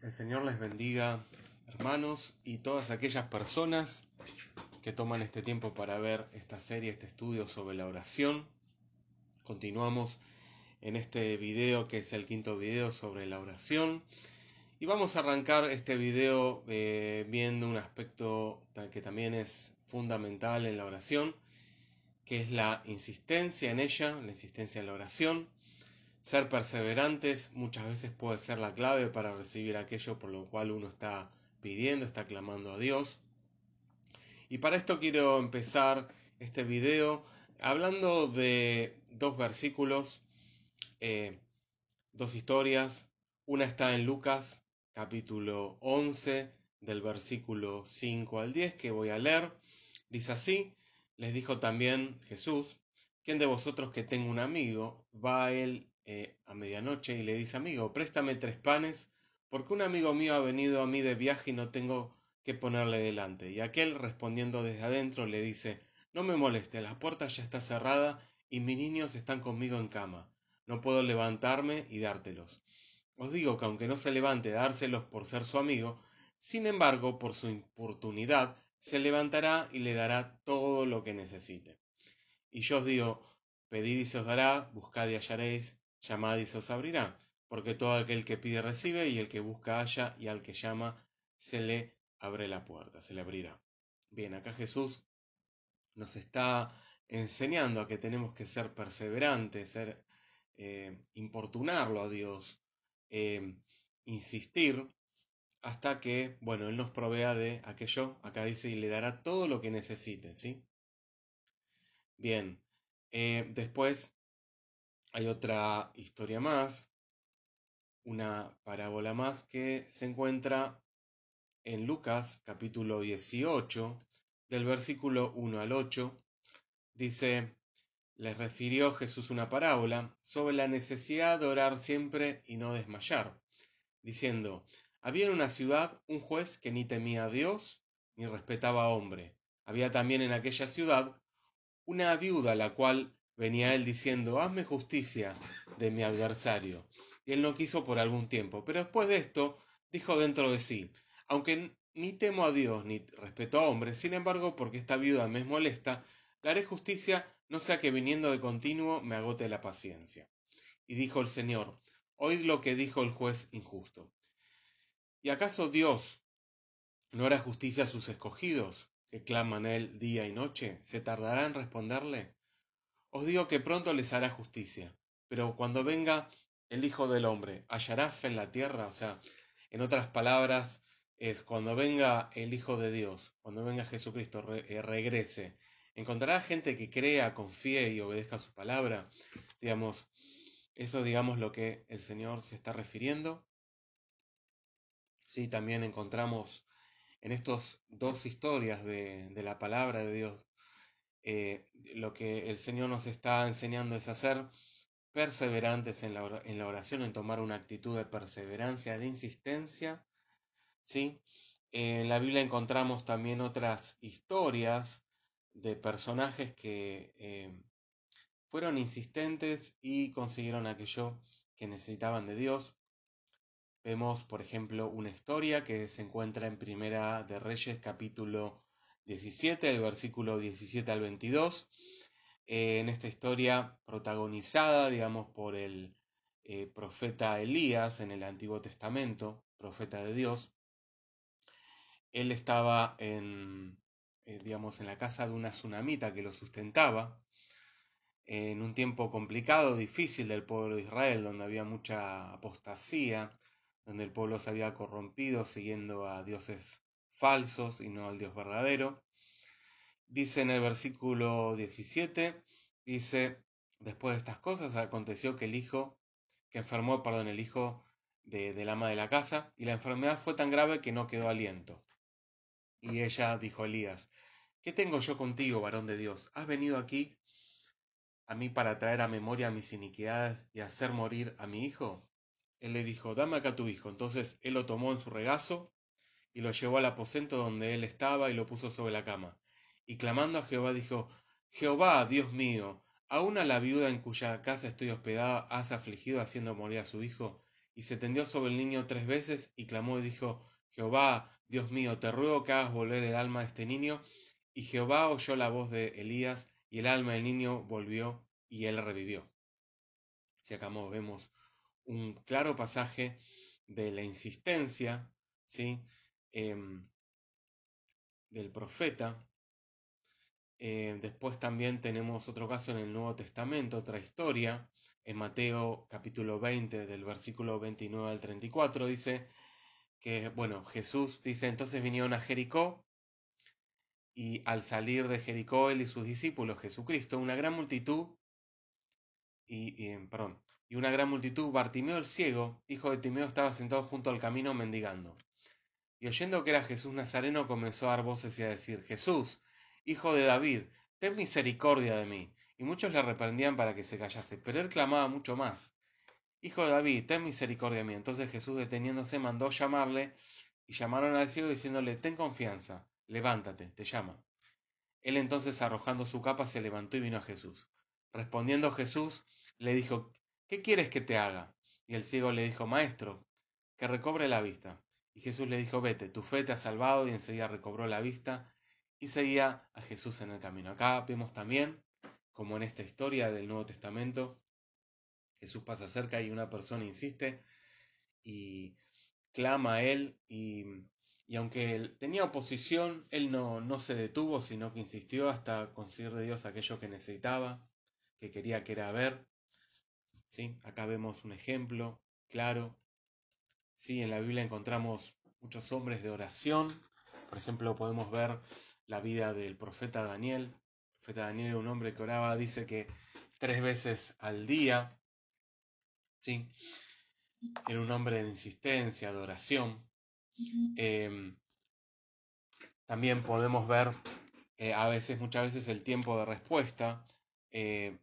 El Señor les bendiga, hermanos, y todas aquellas personas que toman este tiempo para ver esta serie, este estudio sobre la oración. Continuamos en este video que es el quinto video sobre la oración. Y vamos a arrancar este video viendo un aspecto que también es fundamental en la oración, que es la insistencia en ella, la insistencia en la oración. Ser perseverantes muchas veces puede ser la clave para recibir aquello por lo cual uno está pidiendo, está clamando a Dios. Y para esto quiero empezar este video hablando de dos versículos, dos historias. Una está en Lucas capítulo 11 del versículo 5 al 10 que voy a leer. Dice así: les dijo también Jesús: ¿quién de vosotros que tenga un amigo va a él a medianoche y le dice: amigo, préstame 3 panes, porque un amigo mío ha venido a mí de viaje y no tengo que ponerle delante? Y aquel, respondiendo desde adentro, le dice: no me moleste, la puerta ya está cerrada y mis niños están conmigo en cama. No puedo levantarme y dártelos. Os digo que aunque no se levante a dárselos por ser su amigo, sin embargo, por su importunidad, se levantará y le dará todo lo que necesite. Y yo os digo: pedid y se os dará, buscad y hallaréis, llamad y se os abrirá. Porque todo aquel que pide recibe, y el que busca halla, y al que llama se le abre la puerta, se le abrirá. Bien, acá Jesús nos está enseñando a que tenemos que ser perseverantes, importunarlo a Dios, eh, insistir hasta que, bueno, Él nos provea de aquello. Acá dice: y le dará todo lo que necesite, ¿sí? Bien, después hay otra historia más, una parábola más que se encuentra en Lucas capítulo 18, del versículo 1 al 8. Dice: les refirió Jesús una parábola sobre la necesidad de orar siempre y no desmayar, diciendo: había en una ciudad un juez que ni temía a Dios ni respetaba a hombre. Había también en aquella ciudad una viuda, la cual venía a él diciendo: hazme justicia de mi adversario. Y él no quiso por algún tiempo, pero después de esto dijo dentro de sí: aunque ni temo a Dios ni respeto a hombres, sin embargo, porque esta viuda me es molesta, le haré justicia, no sea que viniendo de continuo me agote la paciencia. Y dijo el Señor: oíd lo que dijo el juez injusto. ¿Y acaso Dios no hará justicia a sus escogidos, que claman a él día y noche? ¿Se tardará en responderle? Os digo que pronto les hará justicia. Pero cuando venga el Hijo del Hombre, ¿hallará fe en la tierra? O sea, en otras palabras, es cuando venga el Hijo de Dios, cuando venga Jesucristo, regrese. ¿Encontrará gente que crea, confíe y obedezca su palabra? Digamos, eso digamos lo que el Señor se está refiriendo. Sí, también encontramos en estas dos historias de la palabra de Dios, lo que el Señor nos está enseñando es a ser perseverantes en la oración, en tomar una actitud de perseverancia, de insistencia, ¿sí? En la Biblia encontramos también otras historias de personajes que fueron insistentes y consiguieron aquello que necesitaban de Dios. Vemos, por ejemplo, una historia que se encuentra en Primera de Reyes, capítulo 17, el versículo 17 al 22. En esta historia protagonizada, digamos, por el profeta Elías en el Antiguo Testamento, profeta de Dios. Él estaba digamos, en la casa de una tsunamita que lo sustentaba, en un tiempo complicado, difícil del pueblo de Israel, donde había mucha apostasía, donde el pueblo se había corrompido siguiendo a dioses falsos y no al Dios verdadero. Dice en el versículo 17, dice: después de estas cosas aconteció que el hijo del ama de la casa, y la enfermedad fue tan grave que no quedó aliento. Y ella dijo a Elías: ¿qué tengo yo contigo, varón de Dios? ¿Has venido aquí a mí para traer a memoria mis iniquidades y hacer morir a mi hijo? Él le dijo: dame acá tu hijo. Entonces él lo tomó en su regazo y lo llevó al aposento donde él estaba y lo puso sobre la cama. Y clamando a Jehová dijo: Jehová, Dios mío, aún a la viuda en cuya casa estoy hospedada has afligido haciendo morir a su hijo, y se tendió sobre el niño 3 veces y clamó y dijo: Jehová, Dios mío, te ruego que hagas volver el alma de este niño. Y Jehová oyó la voz de Elías, y el alma del niño volvió, y él revivió. Si acá vemos un claro pasaje de la insistencia, ¿sí? Del profeta. Después también tenemos otro caso en el Nuevo Testamento, otra historia, en Mateo capítulo 20, del versículo 29 al 34, dice que, bueno, Jesús dice: entonces vinieron a Jericó, y al salir de Jericó él y sus discípulos, Jesucristo, una gran multitud, y una gran multitud, Bartimeo el ciego, hijo de Timeo, estaba sentado junto al camino mendigando. Y oyendo que era Jesús Nazareno, comenzó a dar voces y a decir: Jesús, hijo de David, ten misericordia de mí. Y muchos le reprendían para que se callase, pero él clamaba mucho más: Hijo de David, ten misericordia de mí. Entonces Jesús, deteniéndose, mandó llamarle, y llamaron al ciego diciéndole: ten confianza, levántate, te llama. Él entonces, arrojando su capa, se levantó y vino a Jesús. Respondiendo Jesús, le dijo: ¿qué quieres que te haga? Y el ciego le dijo: Maestro, que recobre la vista. Y Jesús le dijo: vete, tu fe te ha salvado. Y enseguida recobró la vista y seguía a Jesús en el camino. Acá vemos también, como en esta historia del Nuevo Testamento, Jesús pasa cerca y una persona insiste y clama a él, y aunque él tenía oposición, él no se detuvo, sino que insistió hasta conseguir de Dios aquello que necesitaba, que quería, que era ver. ¿Sí? Acá vemos un ejemplo claro. ¿Sí? En la Biblia encontramos muchos hombres de oración. Por ejemplo, podemos ver la vida del profeta Daniel. El profeta Daniel era un hombre que oraba, dice que 3 veces al día. ¿Sí? Era un hombre de insistencia, de oración. Eh, También podemos ver muchas veces el tiempo de respuesta, eh,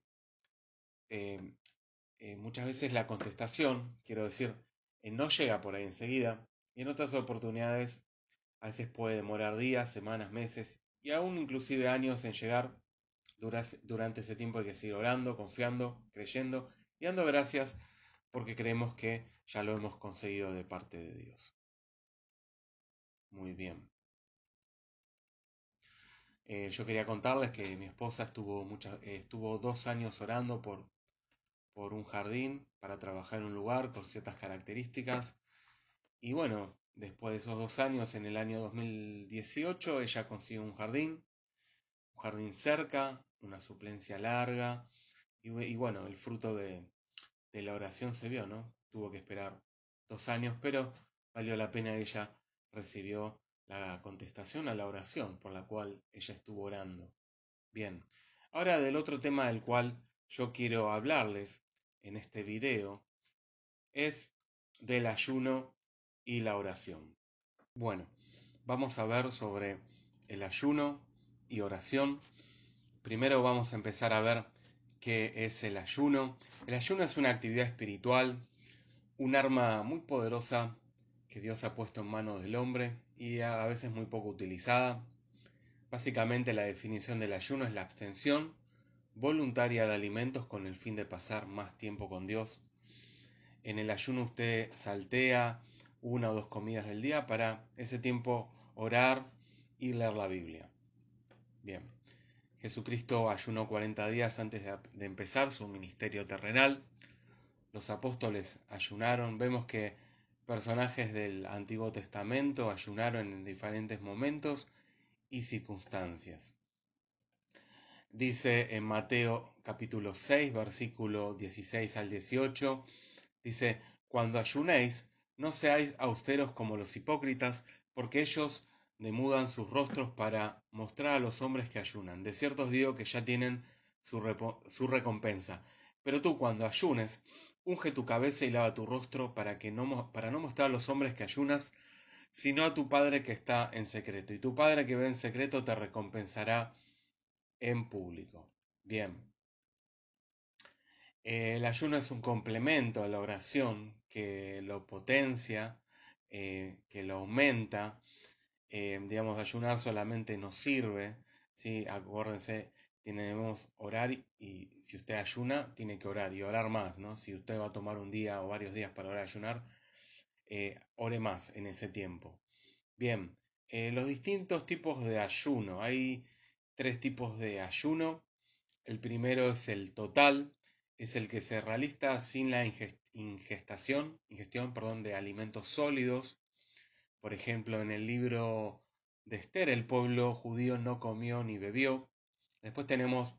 eh, muchas veces la contestación, quiero decir, no llega por ahí enseguida, y en otras oportunidades a veces puede demorar días, semanas, meses y aún inclusive años en llegar. Durante ese tiempo hay que seguir orando, confiando, creyendo y dando gracias porque creemos que ya lo hemos conseguido de parte de Dios. Muy bien. Yo quería contarles que mi esposa estuvo 2 años orando por un jardín para trabajar en un lugar con ciertas características. Y bueno, después de esos 2 años, en el año 2018, ella consiguió un jardín cerca, una suplencia larga. Y bueno, el fruto de la oración se vio, ¿no? Tuvo que esperar 2 años, pero valió la pena. Ella recibió la contestación a la oración por la cual ella estuvo orando. Bien, ahora del otro tema del cual yo quiero hablarles en este video es del ayuno y la oración. Bueno, vamos a ver sobre el ayuno y oración. Primero vamos a empezar a ver qué es el ayuno. El ayuno es una actividad espiritual, un arma muy poderosa que Dios ha puesto en manos del hombre y a veces muy poco utilizada. Básicamente la definición del ayuno es la abstención voluntaria de alimentos con el fin de pasar más tiempo con Dios. En el ayuno usted saltea 1 o 2 comidas del día para ese tiempo orar y leer la Biblia. Bien, Jesucristo ayunó 40 días antes de empezar su ministerio terrenal. Los apóstoles ayunaron. Vemos que personajes del Antiguo Testamento ayunaron en diferentes momentos y circunstancias. Dice en Mateo capítulo 6, versículo 16 al 18, dice: cuando ayunéis, no seáis austeros como los hipócritas, porque ellos demudan sus rostros para mostrar a los hombres que ayunan. De cierto os digo que ya tienen su recompensa. Pero tú, cuando ayunes, unge tu cabeza y lava tu rostro para no mostrar a los hombres que ayunas, sino a tu Padre que está en secreto. Y tu Padre que ve en secreto te recompensará en público. Bien. El ayuno es un complemento a la oración que lo potencia, que lo aumenta. Digamos, ayunar solamente nos sirve, ¿sí? Acuérdense tenemos orar y si usted ayuna, tiene que orar y orar más, ¿no? Si usted va a tomar un día o varios días para orar y ayunar, ore más en ese tiempo. Bien, los distintos tipos de ayuno. Hay tres tipos de ayuno. El primero es el total, es el que se realiza sin la ingestión, perdón, de alimentos sólidos. Por ejemplo, en el libro de Esther, el pueblo judío no comió ni bebió. Después tenemos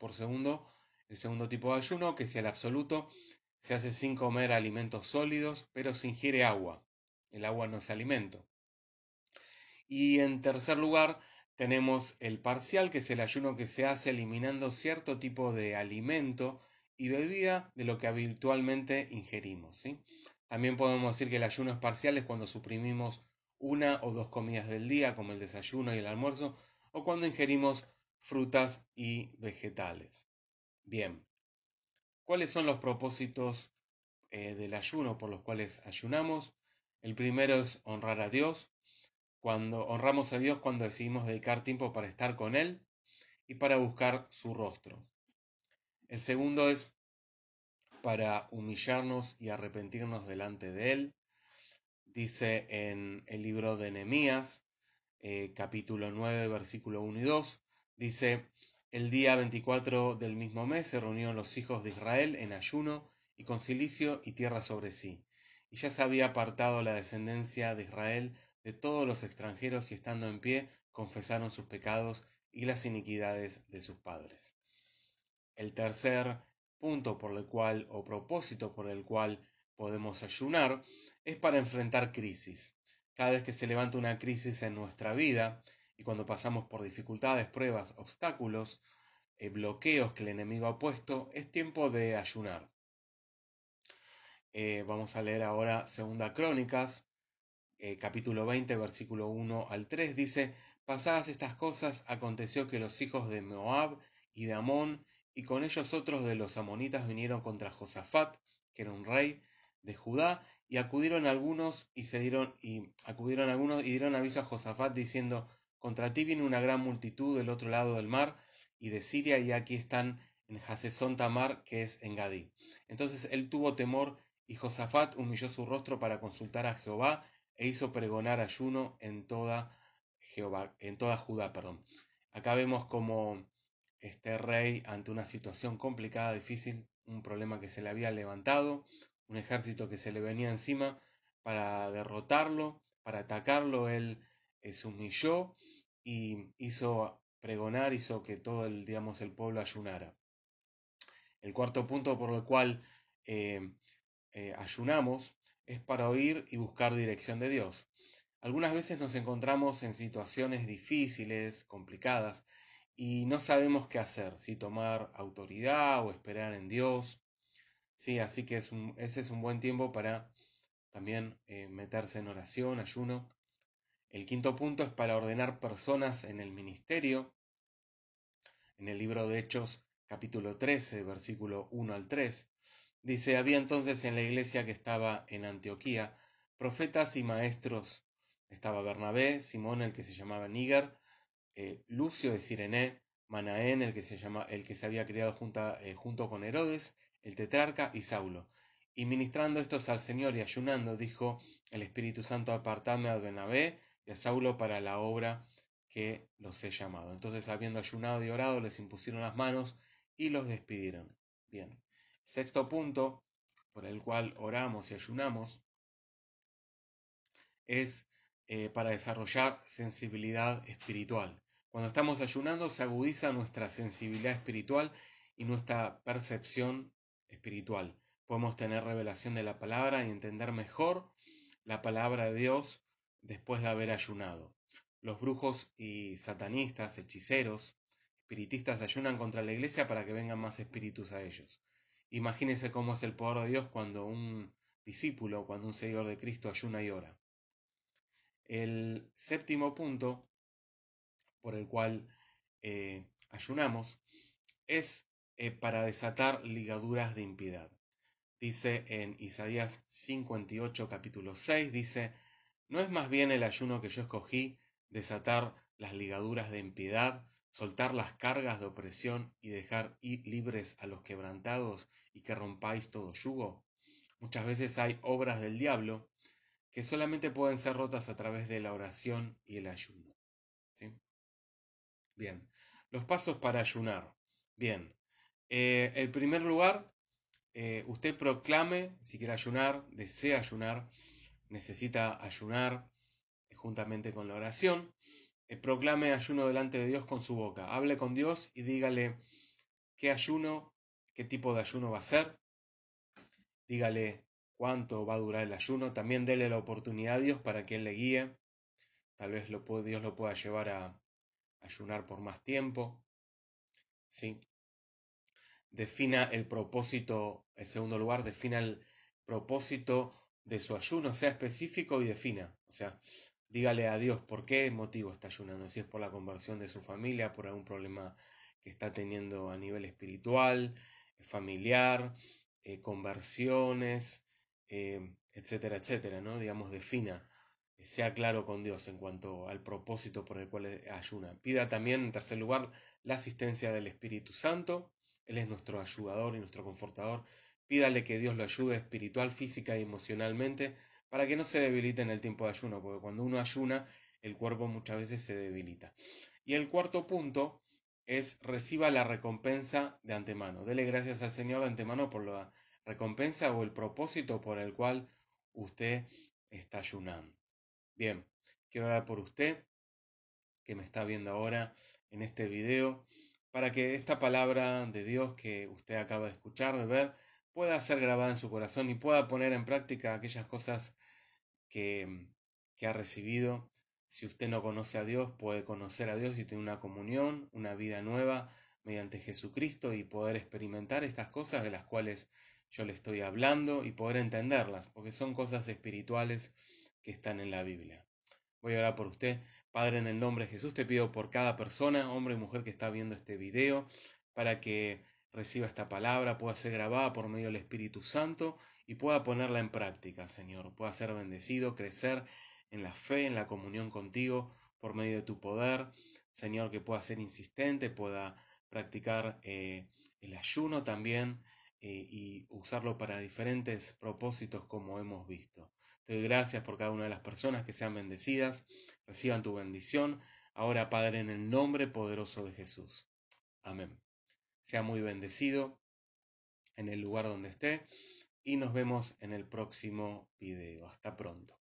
el segundo tipo de ayuno, que es el absoluto, se hace sin comer alimentos sólidos, pero se ingiere agua. El agua no es alimento. Y en tercer lugar, tenemos el parcial, que es el ayuno que se hace eliminando cierto tipo de alimento y bebida de lo que habitualmente ingerimos, ¿sí? También podemos decir que el ayuno es parcial es cuando suprimimos una o dos comidas del día, como el desayuno y el almuerzo, o cuando ingerimos frutas y vegetales. Bien, ¿cuáles son los propósitos del ayuno por los cuales ayunamos? El primero es honrar a Dios. Cuando honramos a Dios cuando decidimos dedicar tiempo para estar con Él y para buscar su rostro. El segundo es para humillarnos y arrepentirnos delante de Él. Dice en el libro de Nehemías, capítulo 9, versículo 1 y 2, dice, el día 24 del mismo mes se reunieron los hijos de Israel en ayuno y con cilicio y tierra sobre sí. Y ya se había apartado la descendencia de Israel de todos los extranjeros y estando en pie confesaron sus pecados y las iniquidades de sus padres. El tercer punto por el cual o propósito por el cual podemos ayunar es para enfrentar crisis. Cada vez que se levanta una crisis en nuestra vida y cuando pasamos por dificultades, pruebas, obstáculos, bloqueos que el enemigo ha puesto, es tiempo de ayunar. Vamos a leer ahora Segunda Crónicas, capítulo 20, versículo 1 al 3, dice, pasadas estas cosas, aconteció que los hijos de Moab y de Amón, y con ellos otros de los amonitas vinieron contra Josafat, que era un rey de Judá, y acudieron algunos y dieron aviso a Josafat diciendo, contra ti viene una gran multitud del otro lado del mar y de Siria, y aquí están en Hasesón Tamar, que es en Gadí. Entonces él tuvo temor, y Josafat humilló su rostro para consultar a Jehová, e hizo pregonar ayuno en toda Judá, perdón. Acá vemos como este rey, ante una situación complicada, difícil, un problema que se le había levantado, un ejército que se le venía encima, para derrotarlo, para atacarlo, él se humilló y hizo pregonar, hizo que todo el pueblo ayunara. El cuarto punto por el cual eh, ayunamos es para oír y buscar dirección de Dios. Algunas veces nos encontramos en situaciones difíciles, complicadas, y no sabemos qué hacer, si tomar autoridad o esperar en Dios. Sí, así que ese es un buen tiempo para también meterse en oración, ayuno. El quinto punto es para ordenar personas en el ministerio. En el libro de Hechos, capítulo 13, versículo 1 al 3, dice, había entonces en la iglesia que estaba en Antioquía profetas y maestros. Estaba Bernabé, Simón el que se llamaba Níger, Lucio de Cirene, Manaén el que se había criado junto con Herodes, el tetrarca, y Saulo. Y ministrando estos al Señor y ayunando, dijo el Espíritu Santo, apartadme a Bernabé y a Saulo para la obra que los he llamado. Entonces, habiendo ayunado y orado, les impusieron las manos y los despidieron. Bien. Sexto punto por el cual oramos y ayunamos es para desarrollar sensibilidad espiritual. Cuando estamos ayunando se agudiza nuestra sensibilidad espiritual y nuestra percepción espiritual. Podemos tener revelación de la palabra y entender mejor la palabra de Dios después de haber ayunado. Los brujos y satanistas, hechiceros, espiritistas ayunan contra la iglesia para que vengan más espíritus a ellos. Imagínense cómo es el poder de Dios cuando un discípulo, cuando un seguidor de Cristo ayuna y ora. El séptimo punto por el cual ayunamos es para desatar ligaduras de impiedad. Dice en Isaías 58, capítulo 6, dice, ¿no es más bien el ayuno que yo escogí desatar las ligaduras de impiedad, soltar las cargas de opresión y dejar ir libres a los quebrantados y que rompáis todo yugo. Muchas veces hay obras del diablo que solamente pueden ser rotas a través de la oración y el ayuno. ¿Sí? Bien, los pasos para ayunar. Bien, en primer lugar, usted proclame si quiere ayunar, desea ayunar, necesita ayunar juntamente con la oración. Proclame ayuno delante de Dios con su boca. Hable con Dios y dígale qué ayuno, qué tipo de ayuno va a ser. Dígale cuánto va a durar el ayuno. También dele la oportunidad a Dios para que Él le guíe. Tal vez Dios lo pueda llevar a ayunar por más tiempo. ¿Sí? Defina el propósito, en segundo lugar, defina el propósito de su ayuno, sea específico y defina. O sea, dígale a Dios por qué motivo está ayunando, si es por la conversión de su familia, por algún problema que está teniendo a nivel espiritual, familiar, conversiones, etcétera, etcétera, ¿no? Digamos, defina, sea claro con Dios en cuanto al propósito por el cual ayuna. Pida también, en tercer lugar, la asistencia del Espíritu Santo. Él es nuestro ayudador y nuestro confortador. Pídale que Dios lo ayude espiritual, física y emocionalmente para que no se debilite en el tiempo de ayuno, porque cuando uno ayuna, el cuerpo muchas veces se debilita. Y el cuarto punto es reciba la recompensa de antemano. Dele gracias al Señor de antemano por la recompensa o el propósito por el cual usted está ayunando. Bien, quiero orar por usted que me está viendo ahora en este video, para que esta palabra de Dios que usted acaba de escuchar, de ver, pueda ser grabada en su corazón y pueda poner en práctica aquellas cosas que, que ha recibido. Si usted no conoce a Dios, puede conocer a Dios y tener una comunión, una vida nueva mediante Jesucristo y poder experimentar estas cosas de las cuales yo le estoy hablando y poder entenderlas, porque son cosas espirituales que están en la Biblia. Voy a orar por usted. Padre, en el nombre de Jesús te pido por cada persona, hombre y mujer que está viendo este video, para que reciba esta palabra, pueda ser grabada por medio del Espíritu Santo y pueda ponerla en práctica, Señor. Pueda ser bendecido, crecer en la fe, en la comunión contigo, por medio de tu poder. Señor, que pueda ser insistente, pueda practicar el ayuno también y usarlo para diferentes propósitos como hemos visto. Te doy gracias por cada una de las personas que sean bendecidas, reciban tu bendición. Ahora, Padre, en el nombre poderoso de Jesús. Amén. Sea muy bendecido en el lugar donde esté y nos vemos en el próximo video. Hasta pronto.